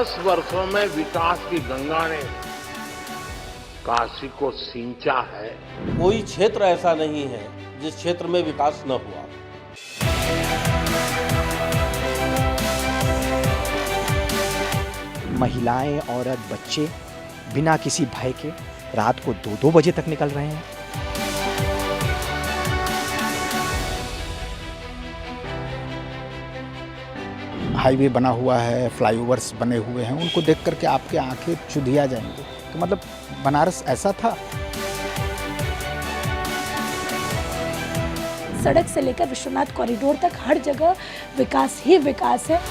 10 वर्षों में विकास की गंगा ने काशी को सिंचा है। कोई क्षेत्र ऐसा नहीं है जिस क्षेत्र में विकास न हुआ। महिलाएं, औरत, बच्चे बिना किसी भय के रात को 2-2 बजे तक निकल रहे हैं। हाईवे बना हुआ है, फ्लाईओवर्स बने हुए हैं, उनको देख करके आपके आंखें चुधिया जाएंगे। तो मतलब बनारस ऐसा था। सड़क से लेकर विश्वनाथ कॉरिडोर तक हर जगह विकास ही विकास है।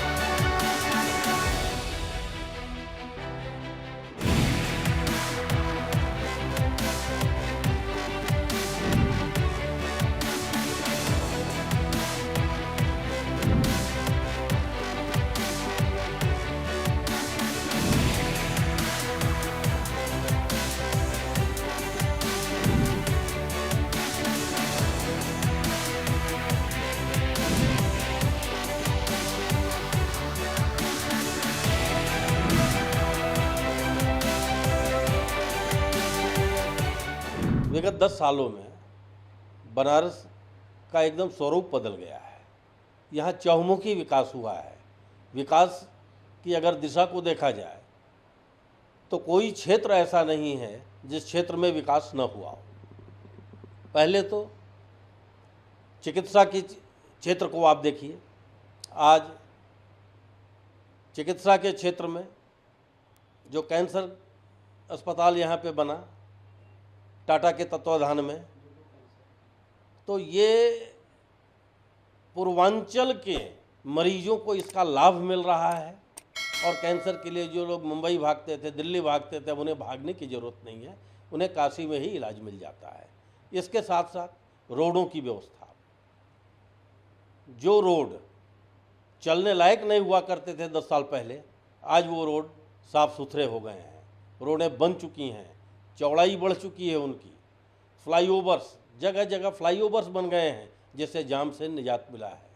विगत 10 सालों में बनारस का एकदम स्वरूप बदल गया है। यहाँ चहुमुखी विकास हुआ है। विकास की अगर दिशा को देखा जाए तो कोई क्षेत्र ऐसा नहीं है जिस क्षेत्र में विकास न हुआ हो। पहले तो चिकित्सा की क्षेत्र को आप देखिए। आज चिकित्सा के क्षेत्र में जो कैंसर अस्पताल यहाँ पे बना टाटा के तत्वाधान में, तो ये पूर्वांचल के मरीजों को इसका लाभ मिल रहा है। और कैंसर के लिए जो लोग मुंबई भागते थे, दिल्ली भागते थे, अब उन्हें भागने की ज़रूरत नहीं है, उन्हें काशी में ही इलाज मिल जाता है। इसके साथ साथ रोडों की व्यवस्था, जो रोड चलने लायक नहीं हुआ करते थे 10 साल पहले, आज वो रोड साफ़ सुथरे हो गए हैं। रोडें बन चुकी हैं, चौड़ाई बढ़ चुकी है उनकी। फ्लाईओवर्स, जगह जगह फ्लाईओवर्स बन गए हैं, जिससे जाम से निजात मिला है।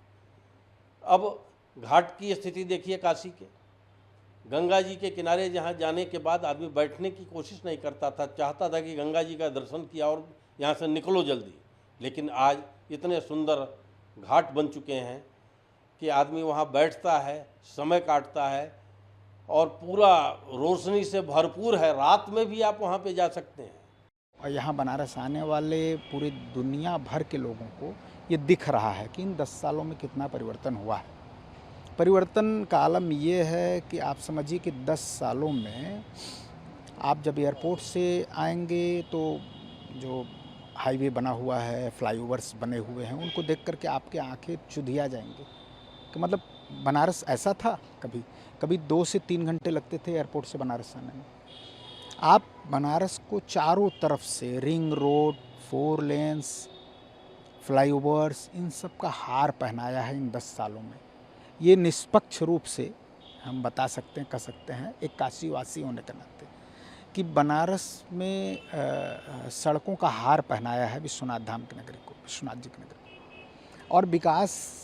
अब घाट की स्थिति देखिए काशी के। गंगा जी के किनारे जहाँ जाने के बाद आदमी बैठने की कोशिश नहीं करता था, चाहता था कि गंगा जी का दर्शन किया और यहाँ से निकलो जल्दी। लेकिन आज इतने सुंदर घाट बन चुके हैं कि आदमी वहाँ बैठता है, समय काटता है और पूरा रोशनी से भरपूर है। रात में भी आप वहाँ पे जा सकते हैं। और यहाँ बनारस आने वाले पूरी दुनिया भर के लोगों को ये दिख रहा है कि इन 10 सालों में कितना परिवर्तन हुआ है। परिवर्तन का आलम ये है कि आप समझिए कि 10 सालों में आप जब एयरपोर्ट से आएंगे तो जो हाईवे बना हुआ है, फ्लाईओवर्स बने हुए हैं, उनको देख करके आपके आंखें चुधिया जाएंगे कि मतलब बनारस ऐसा था। कभी 2 से 3 घंटे लगते थे एयरपोर्ट से बनारस आने में। आप बनारस को चारों तरफ से रिंग रोड, 4 लेन्स, फ्लाईओवर्स, इन सब का हार पहनाया है इन 10 सालों में। ये निष्पक्ष रूप से हम बता सकते हैं, कह सकते हैं एक काशीवासी होने के नाते कि बनारस में सड़कों का हार पहनाया है विश्वनाथ धाम की नगरी को, विश्वनाथ जी की नगरी को। और विकास,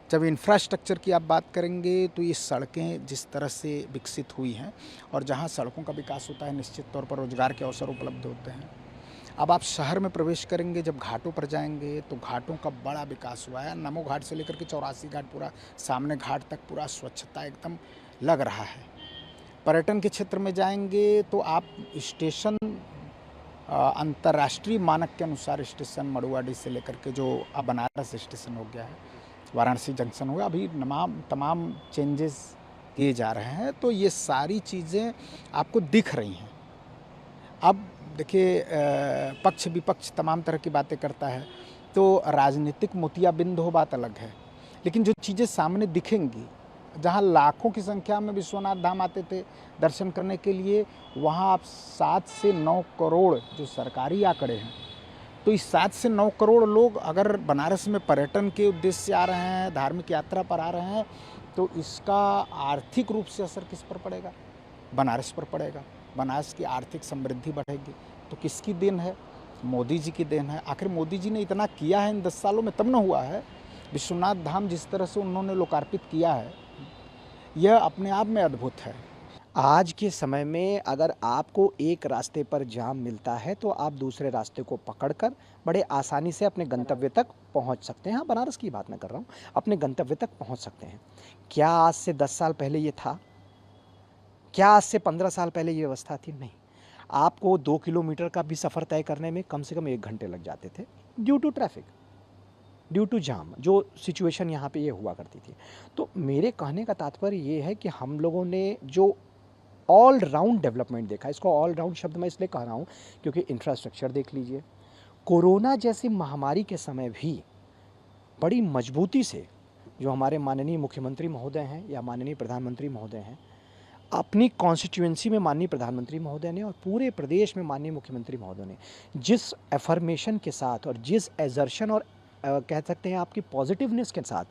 जब इंफ्रास्ट्रक्चर की आप बात करेंगे तो ये सड़कें जिस तरह से विकसित हुई हैं, और जहाँ सड़कों का विकास होता है निश्चित तौर पर रोजगार के अवसर उपलब्ध होते हैं। अब आप शहर में प्रवेश करेंगे, जब घाटों पर जाएंगे तो घाटों का बड़ा विकास हुआ है। नमो घाट से लेकर के 84 घाट, पूरा सामने घाट तक पूरा स्वच्छता एकदम लग रहा है। पर्यटन के क्षेत्र में जाएंगे तो आप स्टेशन अंतर्राष्ट्रीय मानक के अनुसार स्टेशन मड़ुआडी से लेकर के जो अब बनारस स्टेशन हो गया है, वाराणसी जंक्शन हुआ, अभी तमाम चेंजेस किए जा रहे हैं। तो ये सारी चीज़ें आपको दिख रही हैं। अब देखिए, पक्ष विपक्ष तमाम तरह की बातें करता है, तो राजनीतिक मोतियाबिंद हो, बात अलग है। लेकिन जो चीज़ें सामने दिखेंगी, जहाँ लाखों की संख्या में विश्वनाथ धाम आते थे दर्शन करने के लिए, वहाँ आप 7 से 9 करोड़ जो सरकारी आंकड़े हैं, तो इस 7 से 9 करोड़ लोग अगर बनारस में पर्यटन के उद्देश्य से आ रहे हैं, धार्मिक यात्रा पर आ रहे हैं, तो इसका आर्थिक रूप से असर किस पर पड़ेगा? बनारस पर पड़ेगा। बनारस की आर्थिक समृद्धि बढ़ेगी। तो किसकी देन है? मोदी जी की देन है। आखिर मोदी जी ने इतना किया है इन 10 सालों में, तब न हुआ है। विश्वनाथ धाम जिस तरह से उन्होंने लोकार्पित किया है, यह अपने आप में अद्भुत है। आज के समय में अगर आपको एक रास्ते पर जाम मिलता है तो आप दूसरे रास्ते को पकड़कर बड़े आसानी से अपने गंतव्य तक पहुंच सकते हैं। हाँ, बनारस की बात मैं कर रहा हूँ, अपने गंतव्य तक पहुंच सकते हैं। क्या आज से 10 साल पहले ये था? क्या आज से 15 साल पहले ये व्यवस्था थी? नहीं। आपको 2 किलोमीटर का भी सफ़र तय करने में कम से कम 1 घंटे लग जाते थे due to traffic, due to jam, जो सिचुएशन यहाँ पे ये हुआ करती थी। तो मेरे कहने का तात्पर्य ये है कि हम लोगों ने जो ऑल राउंड डेवलपमेंट देखा, इसको ऑल राउंड शब्द मैं इसलिए कह रहा हूँ क्योंकि इंफ्रास्ट्रक्चर देख लीजिए, कोरोना जैसी महामारी के समय भी बड़ी मजबूती से जो हमारे माननीय मुख्यमंत्री महोदय हैं या माननीय प्रधानमंत्री महोदय हैं, अपनी कॉन्स्टिट्यूएंसी में माननीय प्रधानमंत्री महोदय ने और पूरे प्रदेश में माननीय मुख्यमंत्री महोदय ने जिस एफर्मेशन के साथ और जिस एजर्शन और कह सकते हैं आपकी पॉजिटिवनेस के साथ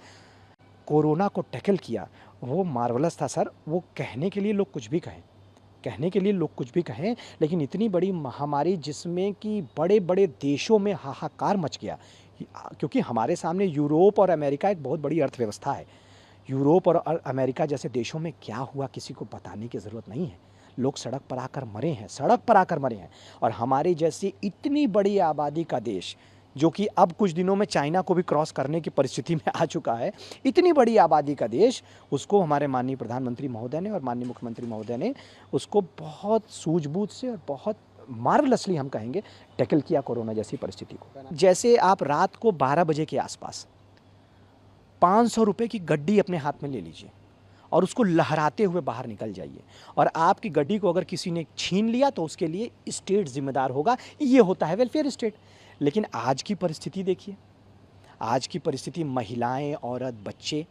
कोरोना को टैकल किया, वो मार्वलस था सर। वो कहने के लिए लोग कुछ भी कहें, कहने के लिए लोग कुछ भी कहें, लेकिन इतनी बड़ी महामारी जिसमें कि बड़े बड़े देशों में हाहाकार मच गया, क्योंकि हमारे सामने यूरोप और अमेरिका एक बहुत बड़ी अर्थव्यवस्था है। यूरोप और अमेरिका जैसे देशों में क्या हुआ किसी को बताने की ज़रूरत नहीं है। लोग सड़क पर आकर मरे हैं, सड़क पर आकर मरे हैं। और हमारे जैसी इतनी बड़ी आबादी का देश, जो कि अब कुछ दिनों में चाइना को भी क्रॉस करने की परिस्थिति में आ चुका है, इतनी बड़ी आबादी का देश, उसको हमारे माननीय प्रधानमंत्री महोदय ने और माननीय मुख्यमंत्री महोदय ने उसको बहुत सूझबूझ से और बहुत मार्वलसली हम कहेंगे टैकल किया कोरोना जैसी परिस्थिति को। जैसे आप रात को 12 बजे के आसपास 500 रुपये की गड्डी अपने हाथ में ले लीजिए और उसको लहराते हुए बाहर निकल जाइए, और आपकी गड्डी को अगर किसी ने छीन लिया तो उसके लिए स्टेट जिम्मेदार होगा। ये होता है वेलफेयर स्टेट। लेकिन आज की परिस्थिति देखिए, आज की परिस्थिति महिलाएं, औरत, बच्चे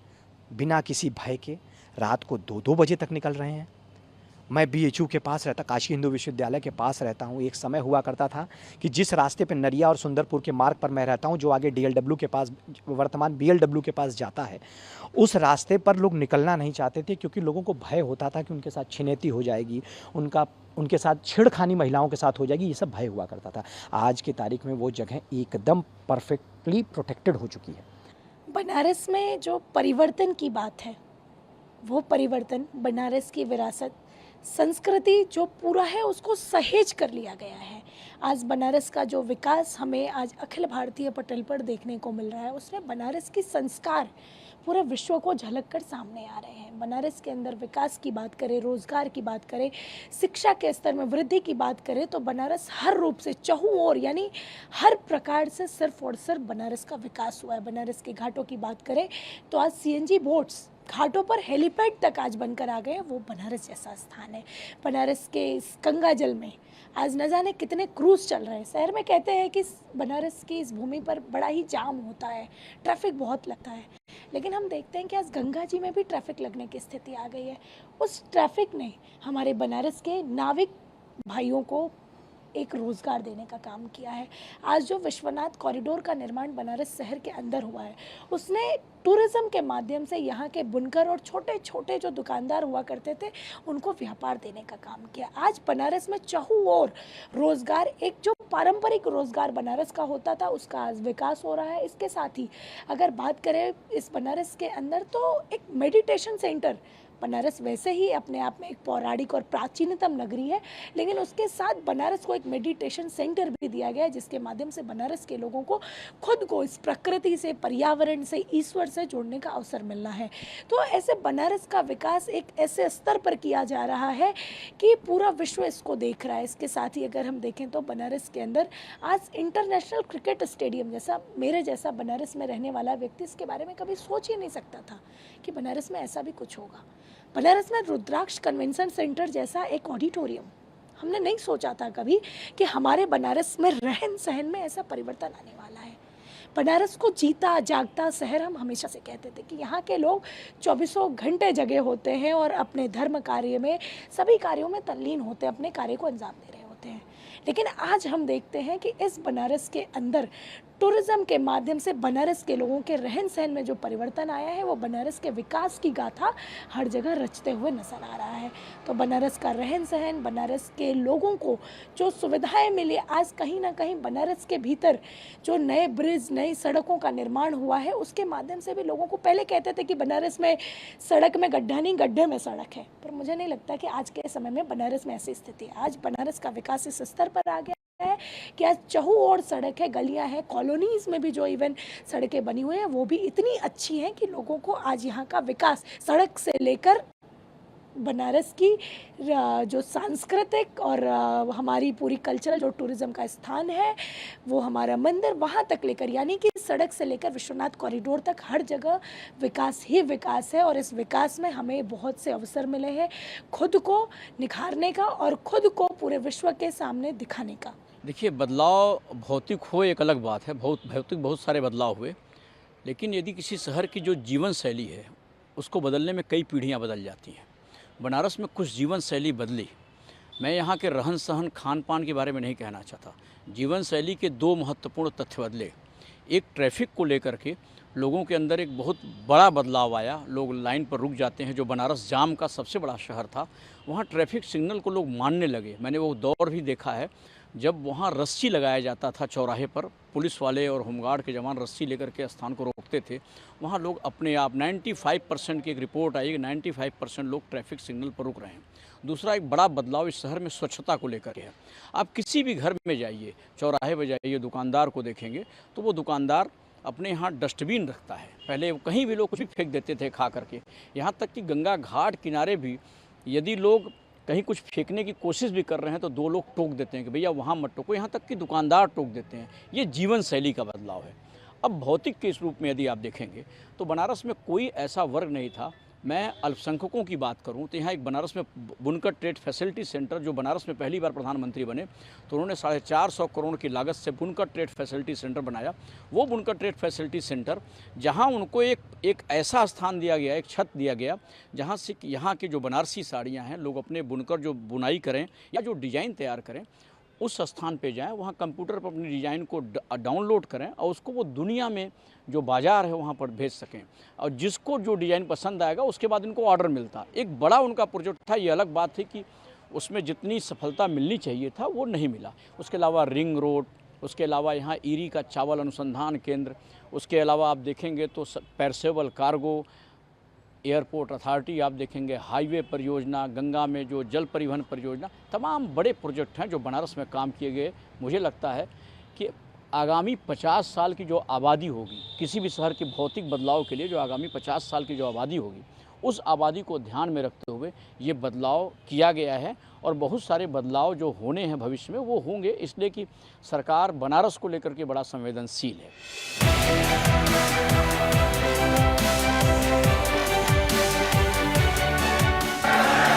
बिना किसी भय के रात को 2-2 बजे तक निकल रहे हैं। मैं BHU के पास रहता, काशी हिंदू विश्वविद्यालय के पास रहता हूँ। एक समय हुआ करता था कि जिस रास्ते पे नरिया और सुंदरपुर के मार्ग पर मैं रहता हूँ, जो आगे DLW के पास, वर्तमान BLW के पास जाता है, उस रास्ते पर लोग निकलना नहीं चाहते थे क्योंकि लोगों को भय होता था कि उनके साथ छिनैती हो जाएगी, उनके साथ छेड़खानी महिलाओं के साथ हो जाएगी, ये सब भय हुआ करता था। आज की तारीख में वो जगह एकदम परफेक्टली प्रोटेक्टेड हो चुकी है। बनारस में जो परिवर्तन की बात है, वो परिवर्तन बनारस की विरासत, संस्कृति जो पूरा है उसको सहेज कर लिया गया है। आज बनारस का जो विकास हमें आज अखिल भारतीय पटल पर देखने को मिल रहा है, उसमें बनारस की संस्कार पूरे विश्व को झलक कर सामने आ रहे हैं। बनारस के अंदर विकास की बात करें, रोजगार की बात करें, शिक्षा के स्तर में वृद्धि की बात करें, तो बनारस हर रूप से चहुं ओर, यानी हर प्रकार से सिर्फ और सिर्फ बनारस का विकास हुआ है। बनारस के घाटों की बात करें तो आज CNG बोट्स घाटों पर हेलीपैड तक आज बनकर आ गए। वो बनारस जैसा स्थान है। बनारस के इस गंगा जल में आज न जाने कितने क्रूज चल रहे हैं। शहर में कहते हैं कि बनारस की इस भूमि पर बड़ा ही जाम होता है, ट्रैफिक बहुत लगता है, लेकिन हम देखते हैं कि आज गंगा जी में भी ट्रैफिक लगने की स्थिति आ गई है। उस ट्रैफिक ने हमारे बनारस के नाविक भाइयों को एक रोज़गार देने का काम किया है। आज जो विश्वनाथ कॉरिडोर का निर्माण बनारस शहर के अंदर हुआ है, उसने टूरिज़्म के माध्यम से यहाँ के बुनकर और छोटे छोटे जो दुकानदार हुआ करते थे, उनको व्यापार देने का काम किया। आज बनारस में चहुं ओर रोज़गार, एक जो पारंपरिक रोज़गार बनारस का होता था, उसका आज विकास हो रहा है। इसके साथ ही अगर बात करें इस बनारस के अंदर, तो एक मेडिटेशन सेंटर, बनारस वैसे ही अपने आप में एक पौराणिक और प्राचीनतम नगरी है, लेकिन उसके साथ बनारस को एक मेडिटेशन सेंटर भी दिया गया है, जिसके माध्यम से बनारस के लोगों को खुद को इस प्रकृति से, पर्यावरण से, ईश्वर से जोड़ने का अवसर मिलना है। तो ऐसे बनारस का विकास एक ऐसे स्तर पर किया जा रहा है कि पूरा विश्व इसको देख रहा है। इसके साथ ही अगर हम देखें तो बनारस के अंदर आज इंटरनेशनल क्रिकेट स्टेडियम जैसा, मेरे जैसा बनारस में रहने वाला व्यक्ति इसके बारे में कभी सोच ही नहीं सकता था कि बनारस में ऐसा भी कुछ होगा। बनारस में रुद्राक्ष कन्वेंशन सेंटर जैसा एक ऑडिटोरियम, हमने नहीं सोचा था कभी कि हमारे बनारस में रहन सहन में ऐसा परिवर्तन आने वाला है। बनारस को जीता जागता शहर हम हमेशा से कहते थे कि यहाँ के लोग 24 घंटे जगे होते हैं और अपने धर्म कार्य में, सभी कार्यों में तल्लीन होते हैं, अपने कार्य को अंजाम दे रहे होते हैं। लेकिन आज हम देखते हैं कि इस बनारस के अंदर टूरिज़्म के माध्यम से बनारस के लोगों के रहन सहन में जो परिवर्तन आया है वो बनारस के विकास की गाथा हर जगह रचते हुए नजर आ रहा है। तो बनारस का रहन सहन, बनारस के लोगों को जो सुविधाएं मिली, आज कहीं ना कहीं बनारस के भीतर जो नए ब्रिज, नई सड़कों का निर्माण हुआ है उसके माध्यम से भी लोगों को, पहले कहते थे कि बनारस में सड़क में गड्ढा नहीं, गड्ढे में सड़क है, पर मुझे नहीं लगता कि आज के समय में बनारस में ऐसी स्थिति है। आज बनारस का विकास इस स्तर पर आ गया है कि आज चहु और सड़क है, गलियां हैं, कॉलोनीज में भी जो इवन सड़कें बनी हुई हैं वो भी इतनी अच्छी हैं कि लोगों को आज यहाँ का विकास सड़क से लेकर बनारस की जो सांस्कृतिक और हमारी पूरी कल्चरल जो टूरिज़्म का स्थान है, वो हमारा मंदिर, वहाँ तक लेकर, यानी कि सड़क से लेकर विश्वनाथ कॉरिडोर तक हर जगह विकास ही विकास है। और इस विकास में हमें बहुत से अवसर मिले हैं खुद को निखारने का और खुद को पूरे विश्व के सामने दिखाने का। देखिए, बदलाव भौतिक हो एक अलग बात है, भौतिक बहुत सारे बदलाव हुए, लेकिन यदि किसी शहर की जो जीवन शैली है उसको बदलने में कई पीढ़ियाँ बदल जाती हैं। बनारस में कुछ जीवन शैली बदली। मैं यहाँ के रहन सहन, खान पान के बारे में नहीं कहना चाहता। जीवन शैली के दो महत्वपूर्ण तथ्य बदले। एक, ट्रैफिक को लेकर के लोगों के अंदर एक बहुत बड़ा बदलाव आया। लोग लाइन पर रुक जाते हैं। जो बनारस जाम का सबसे बड़ा शहर था, वहाँ ट्रैफिक सिग्नल को लोग मानने लगे। मैंने वो दौर भी देखा है जब वहाँ रस्सी लगाया जाता था चौराहे पर, पुलिस वाले और होमगार्ड के जवान रस्सी लेकर के स्थान को रोकते थे। वहाँ लोग अपने आप 95% की एक रिपोर्ट आई कि 95% लोग ट्रैफिक सिग्नल पर रुक रहे हैं। दूसरा एक बड़ा बदलाव इस शहर में स्वच्छता को लेकर के है। आप किसी भी घर में जाइए, चौराहे पर जाइए, दुकानदार को देखेंगे तो वो दुकानदार अपने यहाँ डस्टबिन रखता है। पहले कहीं भी लोग कुछ भी फेंक देते थे खा करके। यहाँ तक कि गंगा घाट किनारे भी यदि लोग कहीं कुछ फेंकने की कोशिश भी कर रहे हैं तो दो लोग टोक देते हैं कि भैया वहाँ मत टोको। यहाँ तक कि दुकानदार टोक देते हैं। ये जीवन शैली का बदलाव है। अब भौतिक के इस रूप में यदि आप देखेंगे तो बनारस में कोई ऐसा वर्ग नहीं था। मैं अल्पसंख्यकों की बात करूं तो यहाँ एक बनारस में बुनकर ट्रेड फैसिलिटी सेंटर, जो बनारस में पहली बार प्रधानमंत्री बने तो उन्होंने 450 करोड़ की लागत से बुनकर ट्रेड फैसिलिटी सेंटर बनाया। वो बुनकर ट्रेड फैसिलिटी सेंटर जहाँ उनको एक ऐसा स्थान दिया गया, एक छत दिया गया जहाँ से यहाँ की जो बनारसी साड़ियाँ हैं, लोग अपने बुनकर जो बुनाई करें या जो डिज़ाइन तैयार करें उस स्थान पे जाएं, वहाँ कंप्यूटर पर अपनी डिज़ाइन को डाउनलोड करें और उसको वो दुनिया में जो बाज़ार है वहाँ पर भेज सकें। और जिसको जो डिज़ाइन पसंद आएगा उसके बाद इनको ऑर्डर मिलता। एक बड़ा उनका प्रोजेक्ट था। ये अलग बात थी कि उसमें जितनी सफलता मिलनी चाहिए था वो नहीं मिला। उसके अलावा रिंग रोड, उसके अलावा यहाँ ईरी का चावल अनुसंधान केंद्र, उसके अलावा आप देखेंगे तो पेरसेबल कार्गो, एयरपोर्ट अथॉरिटी आप देखेंगे, हाईवे परियोजना, गंगा में जो जल परिवहन परियोजना, तमाम बड़े प्रोजेक्ट हैं जो बनारस में काम किए गए। मुझे लगता है कि आगामी 50 साल की जो आबादी होगी, किसी भी शहर के भौतिक बदलाव के लिए जो आगामी 50 साल की जो आबादी होगी, उस आबादी को ध्यान में रखते हुए ये बदलाव किया गया है। और बहुत सारे बदलाव जो होने हैं भविष्य में वो होंगे, इसलिए कि सरकार बनारस को लेकर के बड़ा संवेदनशील है।